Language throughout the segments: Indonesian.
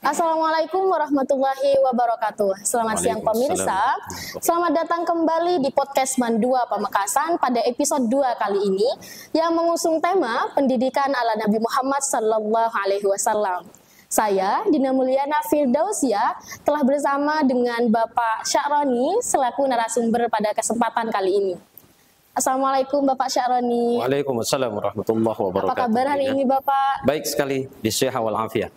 Assalamualaikum warahmatullahi wabarakatuh. Selamat siang pemirsa. Selamat datang kembali di podcast Mandua Pamekasan pada episode 2 kali ini yang mengusung tema pendidikan ala Nabi Muhammad SAW. Saya, Dina Mulyana Firdausia, telah bersama dengan Bapak Sya'roni selaku narasumber pada kesempatan kali ini. Assalamualaikum Bapak Sya'roni. Waalaikumsalam warahmatullahi wabarakatuh. Apa kabar hari ini Bapak? Baik sekali, bisihah wal afiyah.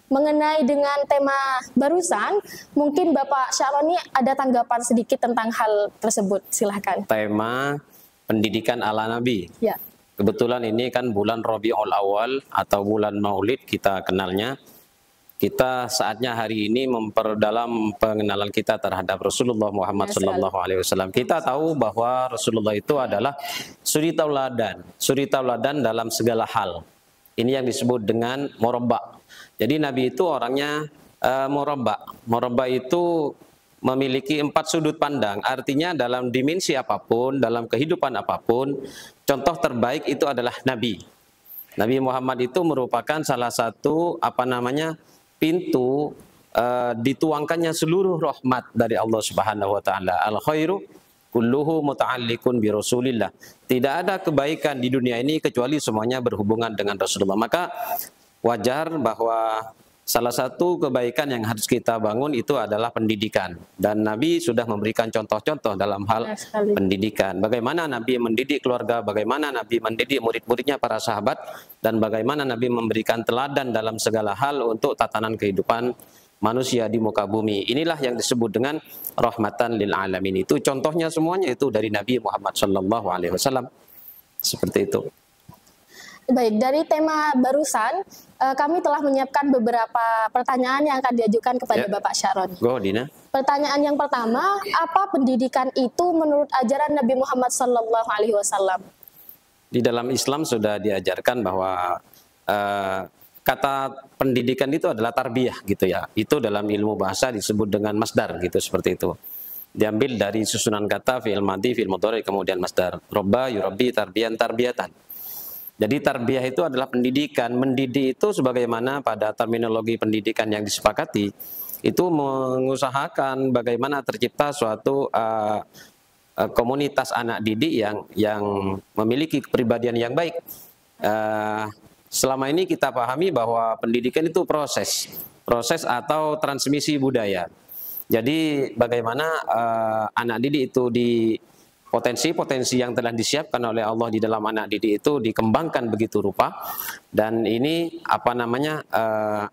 Mengenai dengan tema barusan, mungkin Bapak Sya'roni ada tanggapan sedikit tentang hal tersebut, silahkan. Tema pendidikan ala Nabi. Ya. Kebetulan ini kan bulan Rabiul Awal atau bulan Maulid kita kenalnya. Kita saatnya hari ini memperdalam pengenalan kita terhadap Rasulullah Muhammad SAW. Kita tahu bahwa Rasulullah itu adalah suri tauladan dalam segala hal. Ini yang disebut dengan murabba. Jadi Nabi itu orangnya murabba. Murabba itu memiliki 4 sudut pandang. Artinya dalam dimensi apapun, dalam kehidupan apapun, contoh terbaik itu adalah Nabi. Nabi Muhammad itu merupakan salah satu pintu dituangkannya seluruh rahmat dari Allah Subhanahu wa taala. Al khairu kulluhu muta'alliqun bi Rasulillah. Tidak ada kebaikan di dunia ini kecuali semuanya berhubungan dengan Rasulullah. Maka wajar bahwa salah satu kebaikan yang harus kita bangun itu adalah pendidikan. Dan Nabi sudah memberikan contoh-contoh dalam hal pendidikan. Bagaimana Nabi mendidik keluarga, bagaimana Nabi mendidik murid-muridnya para sahabat, dan bagaimana Nabi memberikan teladan dalam segala hal untuk tatanan kehidupan manusia di muka bumi. Inilah yang disebut dengan rahmatan lil alamin. Itu contohnya semuanya itu dari Nabi Muhammad SAW. Seperti itu. Baik, dari tema barusan, kami telah menyiapkan beberapa pertanyaan yang akan diajukan kepada Bapak Sya'roni. Go, Dina. Pertanyaan yang pertama, apa pendidikan itu menurut ajaran Nabi Muhammad SAW? Di dalam Islam sudah diajarkan bahwa kata pendidikan itu adalah tarbiyah gitu ya. Itu dalam ilmu bahasa disebut dengan masdar gitu, seperti itu. Diambil dari susunan kata fi'il madhi, fi'il mudhari, kemudian masdar. Robba, yurabbi, tarbiyan, tarbiyatan. Jadi tarbiyah itu adalah pendidikan. Mendidik itu sebagaimana pada terminologi pendidikan yang disepakati, itu mengusahakan bagaimana tercipta suatu komunitas anak didik yang memiliki kepribadian yang baik. Selama ini kita pahami bahwa pendidikan itu proses atau transmisi budaya. Jadi bagaimana anak didik itu potensi-potensi yang telah disiapkan oleh Allah di dalam anak didik itu dikembangkan begitu rupa, dan ini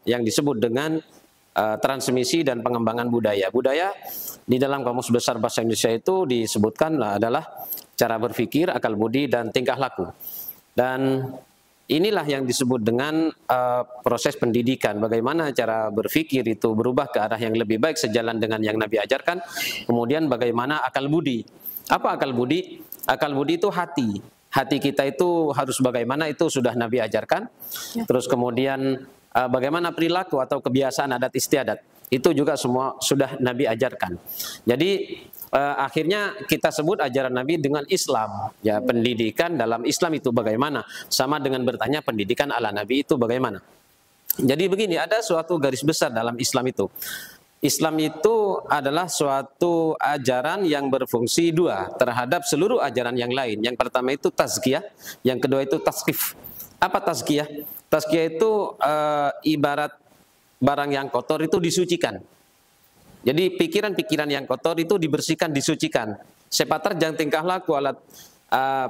yang disebut dengan transmisi dan pengembangan budaya. Budaya di dalam Kamus Besar Bahasa Indonesia itu disebutkan adalah cara berpikir, akal budi, dan tingkah laku. Dan inilah yang disebut dengan proses pendidikan. Bagaimana cara berpikir itu berubah ke arah yang lebih baik sejalan dengan yang Nabi ajarkan. Kemudian bagaimana akal budi. Apa akal budi? Akal budi itu hati. Hati kita itu harus bagaimana, itu sudah Nabi ajarkan. Terus kemudian bagaimana perilaku atau kebiasaan adat istiadat. Itu juga semua sudah Nabi ajarkan. Jadi akhirnya kita sebut ajaran Nabi dengan Islam. Ya, pendidikan dalam Islam itu bagaimana? Sama dengan bertanya pendidikan ala Nabi itu bagaimana? Jadi begini, ada suatu garis besar dalam Islam itu. Islam itu adalah suatu ajaran yang berfungsi dua terhadap seluruh ajaran yang lain. Yang pertama itu tazkiyah, yang kedua itu tasqif. Apa tazkiyah? Tazkiyah itu ibarat barang yang kotor itu disucikan. Jadi pikiran-pikiran yang kotor itu dibersihkan, disucikan. Sepaterjang tingkah laku, alat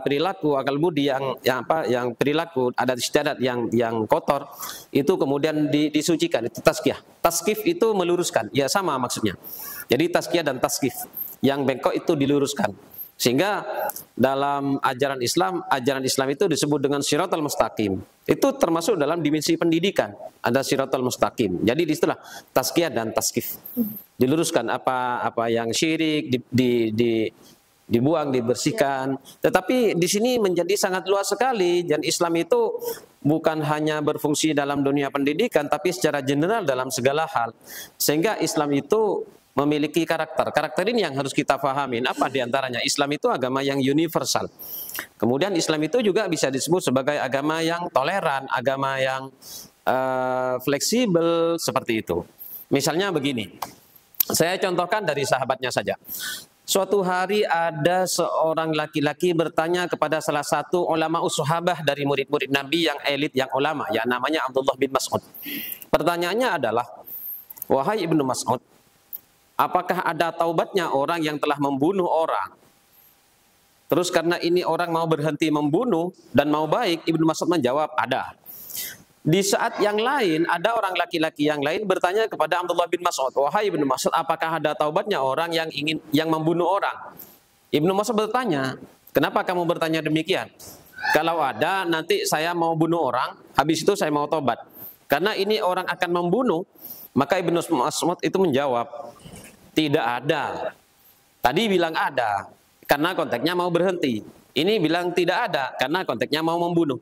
perilaku, akal budi yang perilaku, adat istiadat yang kotor itu kemudian disucikan. Itu tazkiyah. Tasqif itu meluruskan. Ya sama maksudnya. Jadi tazkiyah dan tasqif. Yang bengkok itu diluruskan. Sehingga dalam ajaran Islam itu disebut dengan siratal mustaqim. Itu termasuk dalam dimensi pendidikan. Ada siratal mustaqim. Jadi disitulah tazkiyah dan tasqif. Diluruskan apa yang syirik, dibuang, dibersihkan. Tetapi di sini menjadi sangat luas sekali. Dan Islam itu bukan hanya berfungsi dalam dunia pendidikan, tapi secara general dalam segala hal. Sehingga Islam itu memiliki karakter. Karakter ini yang harus kita pahami. Apa diantaranya? Islam itu agama yang universal. Kemudian Islam itu juga bisa disebut sebagai agama yang toleran, agama yang fleksibel seperti itu. Misalnya begini, saya contohkan dari sahabatnya saja. Suatu hari ada seorang laki-laki bertanya kepada salah satu ulama sahabah dari murid-murid Nabi yang elit, yang ulama, yang namanya Abdullah bin Mas'ud. Pertanyaannya adalah, wahai Ibnu Mas'ud, apakah ada taubatnya orang yang telah membunuh orang? Terus karena ini orang mau berhenti membunuh dan mau baik, Ibnu Mas'ud menjawab, ada. Di saat yang lain, ada orang laki-laki yang lain bertanya kepada Abdullah bin Mas'ud, wahai Ibnu Mas'ud, apakah ada taubatnya orang yang membunuh orang? Ibnu Mas'ud bertanya, kenapa kamu bertanya demikian? Kalau ada, nanti saya mau bunuh orang, habis itu saya mau taubat. Karena ini orang akan membunuh, maka Ibnu Mas'ud itu menjawab, tidak ada. Tadi bilang ada, karena konteksnya mau berhenti. Ini bilang tidak ada, karena konteksnya mau membunuh.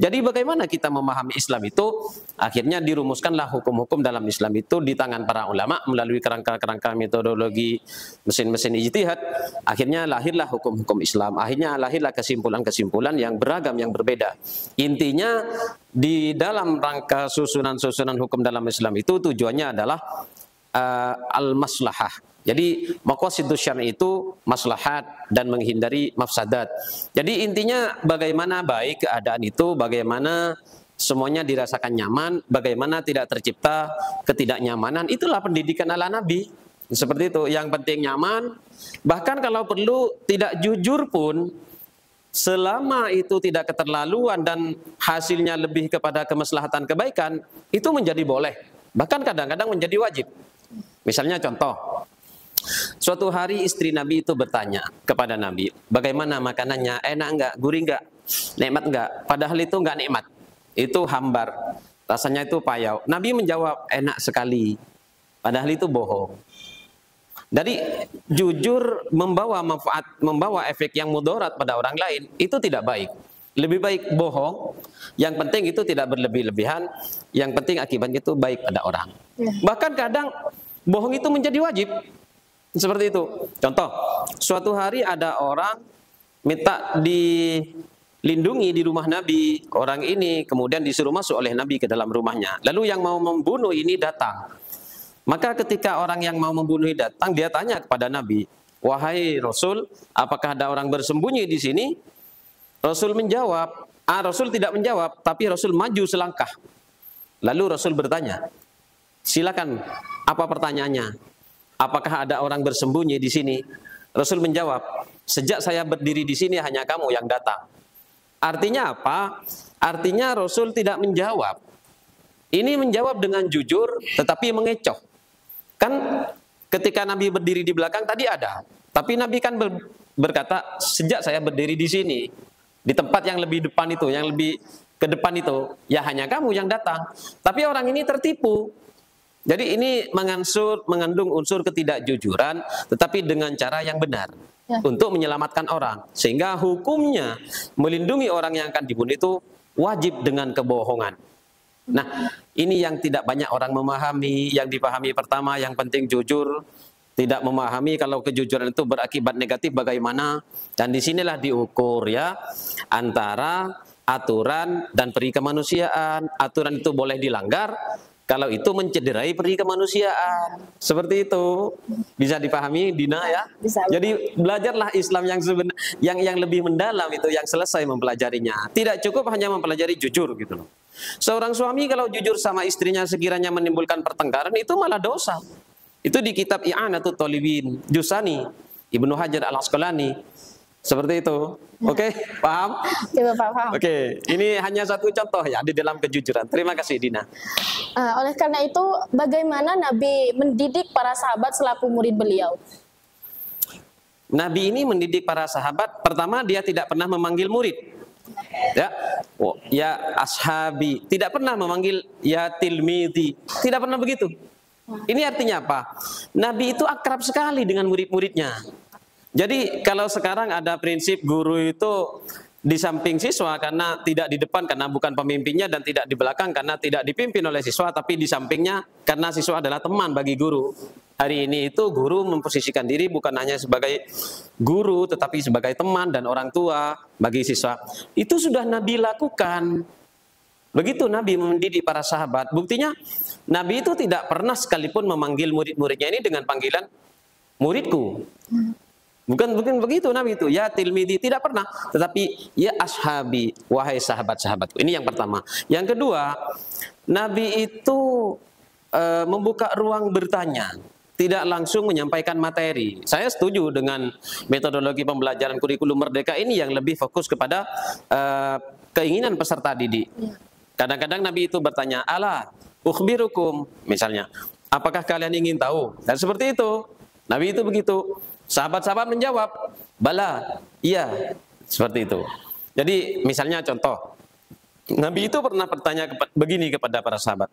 Jadi bagaimana kita memahami Islam itu? Akhirnya dirumuskanlah hukum-hukum dalam Islam itu di tangan para ulama melalui kerangka-kerangka metodologi mesin-mesin ijtihad. Akhirnya lahirlah hukum-hukum Islam. Akhirnya lahirlah kesimpulan-kesimpulan yang beragam, yang berbeda. Intinya di dalam rangka susunan-susunan hukum dalam Islam itu tujuannya adalah al-maslahah. Jadi maqasidus syar'i itu maslahat dan menghindari mafsadat. Jadi intinya bagaimana baik keadaan itu, bagaimana semuanya dirasakan nyaman, bagaimana tidak tercipta ketidaknyamanan. Itulah pendidikan ala Nabi. Seperti itu, yang penting nyaman. Bahkan kalau perlu tidak jujur pun, selama itu tidak keterlaluan dan hasilnya lebih kepada kemaslahatan kebaikan, itu menjadi boleh. Bahkan kadang-kadang menjadi wajib. Misalnya contoh, suatu hari istri Nabi itu bertanya kepada Nabi, bagaimana makanannya, enak enggak, gurih enggak, nikmat enggak? Padahal itu enggak nikmat, itu hambar, rasanya itu payau. Nabi menjawab, enak sekali, padahal itu bohong. Dari jujur membawa manfaat, membawa efek yang mudarat pada orang lain, itu tidak baik. Lebih baik bohong, yang penting itu tidak berlebih-lebihan, yang penting akibatnya itu baik pada orang. Bahkan kadang bohong itu menjadi wajib. Seperti itu. Contoh, suatu hari ada orang minta dilindungi di rumah Nabi. Orang ini kemudian disuruh masuk oleh Nabi ke dalam rumahnya. Lalu yang mau membunuh ini datang. Maka ketika orang yang mau membunuh datang, dia tanya kepada Nabi, wahai Rasul, apakah ada orang bersembunyi di sini? Rasul menjawab, Rasul tidak menjawab, tapi Rasul maju selangkah. Lalu Rasul bertanya, silakan, apa pertanyaannya? Apakah ada orang bersembunyi di sini? Rasul menjawab, sejak saya berdiri di sini hanya kamu yang datang. Artinya apa? Artinya Rasul tidak menjawab. Ini menjawab dengan jujur tetapi mengecoh. Kan ketika Nabi berdiri di belakang tadi ada. Tapi Nabi kan berkata, sejak saya berdiri di sini, di tempat yang lebih depan itu, yang lebih ke depan itu, ya hanya kamu yang datang. Tapi orang ini tertipu. Jadi ini mengandung unsur ketidakjujuran, tetapi dengan cara yang benar untuk menyelamatkan orang. Sehingga hukumnya melindungi orang yang akan dibunuh itu wajib dengan kebohongan. Nah, ini yang tidak banyak orang memahami. Yang dipahami pertama, yang penting jujur. Tidak memahami kalau kejujuran itu berakibat negatif bagaimana. Dan disinilah diukur ya antara aturan dan peri kemanusiaan. Aturan itu boleh dilanggar kalau itu mencederai peri kemanusiaan. Seperti itu. Bisa dipahami Dina ya? Bisa. Jadi belajarlah Islam yang lebih mendalam itu, yang selesai mempelajarinya. Tidak cukup hanya mempelajari jujur gitu loh. Seorang suami kalau jujur sama istrinya sekiranya menimbulkan pertengkaran, itu malah dosa. Itu di kitab I'anatul Thalibin Jusani, Ibnu Hajar Al-Asqalani. Seperti itu. Oke, paham? Kita paham. Oke, ini hanya satu contoh ya di dalam kejujuran. Terima kasih Dina. Oleh karena itu, bagaimana Nabi mendidik para sahabat selaku murid beliau? Nabi ini mendidik para sahabat, pertama dia tidak pernah memanggil murid. Ya ashabi, tidak pernah memanggil ya tilmidi, tidak pernah begitu. Ini artinya apa? Nabi itu akrab sekali dengan murid-muridnya. Jadi kalau sekarang ada prinsip guru itu di samping siswa karena tidak di depan karena bukan pemimpinnya, dan tidak di belakang karena tidak dipimpin oleh siswa, tapi di sampingnya karena siswa adalah teman bagi guru. Hari ini itu guru memposisikan diri bukan hanya sebagai guru tetapi sebagai teman dan orang tua bagi siswa. Itu sudah Nabi lakukan. Begitu Nabi mendidik para sahabat. Buktinya Nabi itu tidak pernah sekalipun memanggil murid-muridnya ini dengan panggilan muridku. Bukan begitu Nabi itu. Ya tilmidi, tidak pernah. Tetapi ya ashabi, wahai sahabat-sahabatku. Ini yang pertama. Yang kedua, Nabi itu membuka ruang bertanya. Tidak langsung menyampaikan materi. Saya setuju dengan metodologi pembelajaran kurikulum merdeka ini yang lebih fokus kepada keinginan peserta didik. Kadang-kadang Nabi itu bertanya, ala ukhbirukum, misalnya, apakah kalian ingin tahu? Dan seperti itu, Nabi itu begitu. Sahabat-sahabat menjawab, bala, iya, seperti itu. Jadi misalnya contoh, Nabi itu pernah bertanya begini kepada para sahabat,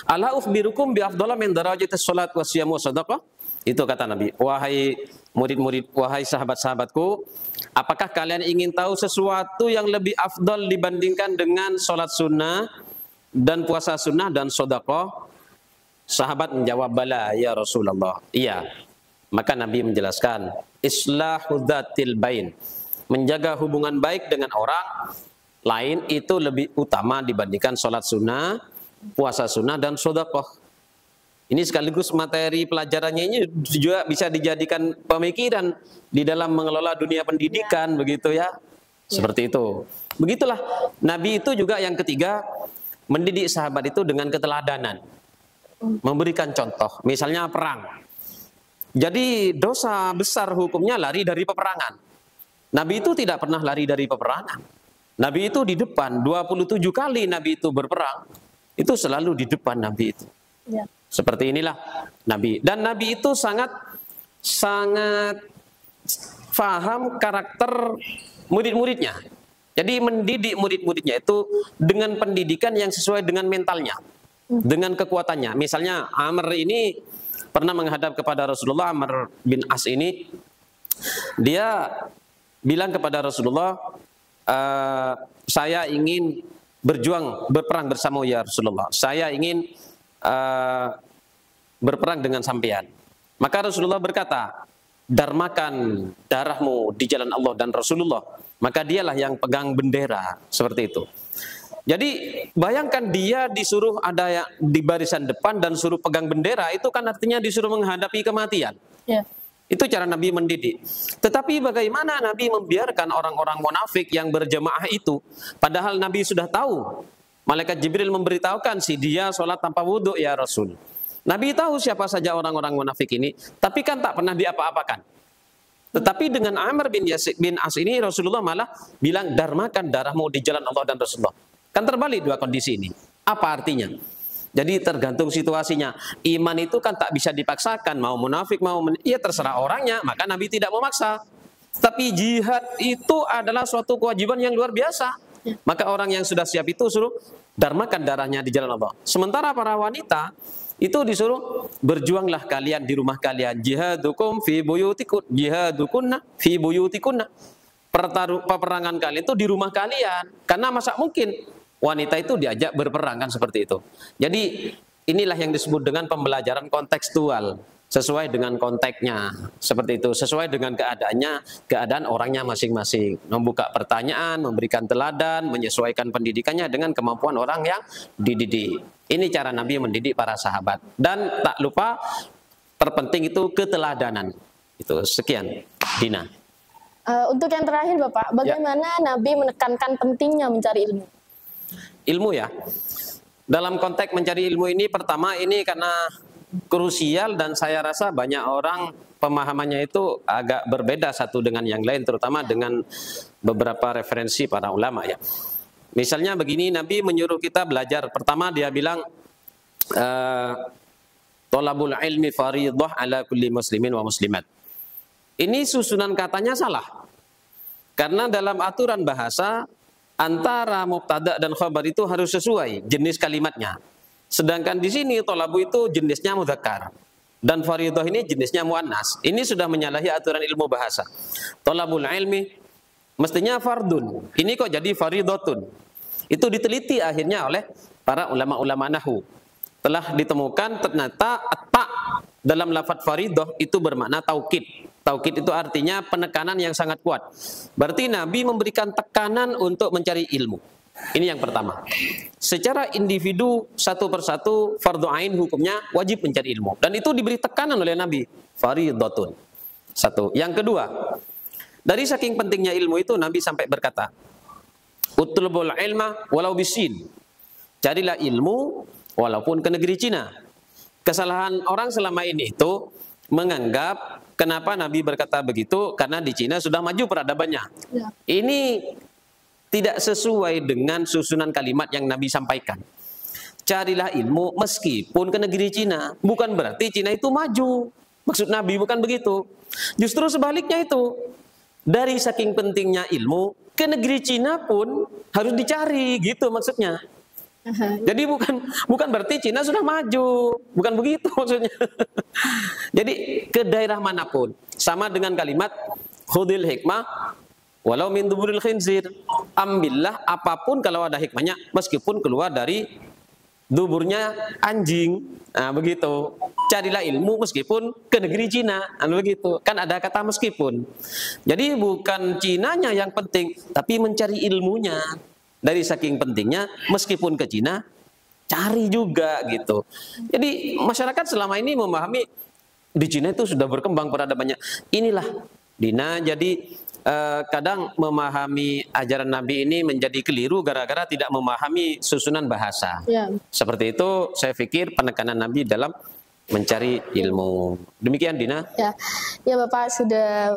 ala ukhbirukum bi afdhala min darajatis salat wa siyam wa shadaqah. Itu kata Nabi, wahai murid-murid, wahai sahabat-sahabatku, apakah kalian ingin tahu sesuatu yang lebih afdal dibandingkan dengan sholat sunnah dan puasa sunnah dan sedekah? Sahabat menjawab, bala ya Rasulullah, iya. Maka Nabi menjelaskan, islahu dzatil bain, menjaga hubungan baik dengan orang lain itu lebih utama dibandingkan sholat sunnah, puasa sunnah dan sedekah. Ini sekaligus materi pelajarannya ini juga bisa dijadikan pemikiran di dalam mengelola dunia pendidikan, begitu ya. Seperti itu. Begitulah Nabi itu juga yang ketiga, mendidik sahabat itu dengan keteladanan. Memberikan contoh, misalnya perang. Jadi dosa besar hukumnya lari dari peperangan. Nabi itu tidak pernah lari dari peperangan. Nabi itu di depan, 27 kali Nabi itu berperang. Itu selalu di depan Nabi itu. Ya. Seperti inilah Nabi. Dan Nabi itu sangat paham karakter murid-muridnya. Jadi mendidik murid-muridnya itu dengan pendidikan yang sesuai dengan mentalnya, dengan kekuatannya. Misalnya Amr ini pernah menghadap kepada Rasulullah, Amr bin As ini, dia bilang kepada Rasulullah, saya ingin berperang bersama ya Rasulullah. Saya ingin berperang dengan sampean. Maka Rasulullah berkata, darmakan darahmu di jalan Allah dan Rasulullah. Maka dialah yang pegang bendera, seperti itu. Jadi bayangkan dia disuruh ada yang di barisan depan dan suruh pegang bendera, itu kan artinya disuruh menghadapi kematian. Ya. Itu cara Nabi mendidik. Tetapi bagaimana Nabi membiarkan orang-orang munafik yang berjamaah itu, padahal Nabi sudah tahu. Malaikat Jibril memberitahukan si dia sholat tanpa wudhu ya Rasul. Nabi tahu siapa saja orang-orang munafik ini, tapi kan tak pernah diapa-apakan. Tetapi dengan Amr bin As ini Rasulullah malah bilang, darmakan darahmu di jalan Allah dan Rasulullah. Kan terbalik dua kondisi ini. Apa artinya? Jadi tergantung situasinya. Iman itu kan tak bisa dipaksakan, mau munafik ya terserah orangnya, maka Nabi tidak memaksa. Tapi jihad itu adalah suatu kewajiban yang luar biasa. Maka orang yang sudah siap itu suruh darmakan darahnya di jalan Allah. Sementara para wanita itu disuruh berjuanglah kalian di rumah kalian. Jihadukum fi buyutikum, jihadukunna fi buyutikunna. Peperangan kalian itu di rumah kalian. Karena masa mungkin wanita itu diajak berperang kan seperti itu. Jadi inilah yang disebut dengan pembelajaran kontekstual. Sesuai dengan konteksnya, seperti itu, sesuai dengan keadaannya, keadaan orangnya masing-masing. Membuka pertanyaan, memberikan teladan, menyesuaikan pendidikannya dengan kemampuan orang yang dididik. Ini cara Nabi mendidik para sahabat. Dan tak lupa, terpenting itu keteladanan. Itu sekian, Dina. Untuk yang terakhir Bapak, bagaimana Nabi menekankan pentingnya mencari ilmu? Ilmu ya. Dalam konteks mencari ilmu ini, pertama ini karena krusial dan saya rasa banyak orang pemahamannya itu agak berbeda satu dengan yang lain, terutama dengan beberapa referensi para ulama ya. Misalnya begini, Nabi menyuruh kita belajar. Pertama dia bilang thalabul ilmi fardhah ala kulli muslimin wa muslimat. Ini susunan katanya salah. Karena dalam aturan bahasa antara mubtada dan khabar itu harus sesuai jenis kalimatnya. Sedangkan di sini thalabu itu jenisnya mudzakkar dan fardhah ini jenisnya muannas. Ini sudah menyalahi aturan ilmu bahasa. Thalabul ilmi mestinya fardun. Ini kok jadi fardhatun. Itu diteliti akhirnya oleh para ulama-ulama nahwu. Telah ditemukan ternyata ta dalam lafadz fardhah itu bermakna taukid. Taukid itu artinya penekanan yang sangat kuat. Berarti Nabi memberikan tekanan untuk mencari ilmu. Ini yang pertama. Secara individu satu persatu fardhu ain hukumnya wajib mencari ilmu, dan itu diberi tekanan oleh Nabi, fardhatun. Satu. Yang kedua, dari saking pentingnya ilmu itu Nabi sampai berkata, utlubul ilma walau bisin. Carilah ilmu walaupun ke negeri Cina. Kesalahan orang selama ini itu menganggap kenapa Nabi berkata begitu, karena di Cina sudah maju peradabannya. Ya. Ini tidak sesuai dengan susunan kalimat yang Nabi sampaikan. Carilah ilmu meskipun ke negeri Cina. Bukan berarti Cina itu maju. Maksud Nabi bukan begitu. Justru sebaliknya itu. Dari saking pentingnya ilmu, ke negeri Cina pun harus dicari, gitu maksudnya. Jadi bukan berarti Cina sudah maju. Bukan begitu maksudnya. Jadi ke daerah manapun. Sama dengan kalimat khudil hikmah walau min duburil khinzir. Ambillah apapun kalau ada hikmahnya, meskipun keluar dari duburnya anjing. Nah, begitu. Carilah ilmu meskipun ke negeri Cina. Nah, begitu. Kan ada kata meskipun. Jadi bukan Cinanya yang penting, tapi mencari ilmunya. Dari saking pentingnya, meskipun ke Cina, cari juga gitu. Jadi masyarakat selama ini memahami di Cina itu sudah berkembang peradabannya. Inilah Dina, jadi kadang memahami ajaran Nabi ini menjadi keliru gara-gara tidak memahami susunan bahasa. Ya. Seperti itu saya pikir penekanan Nabi dalam mencari ilmu. Demikian Dina. Ya, ya Bapak sudah,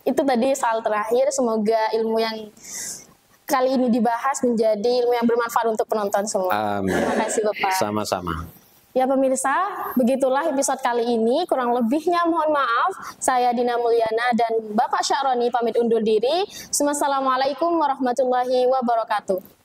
itu tadi soal terakhir. Semoga ilmu yang kali ini dibahas menjadi ilmu yang bermanfaat untuk penonton semua. Amin. Terima kasih Bapak. Sama-sama. Ya pemirsa, begitulah episode kali ini. Kurang lebihnya mohon maaf. Saya Dina Mulyana dan Bapak Sya'roni pamit undur diri. Wassalamualaikum warahmatullahi wabarakatuh.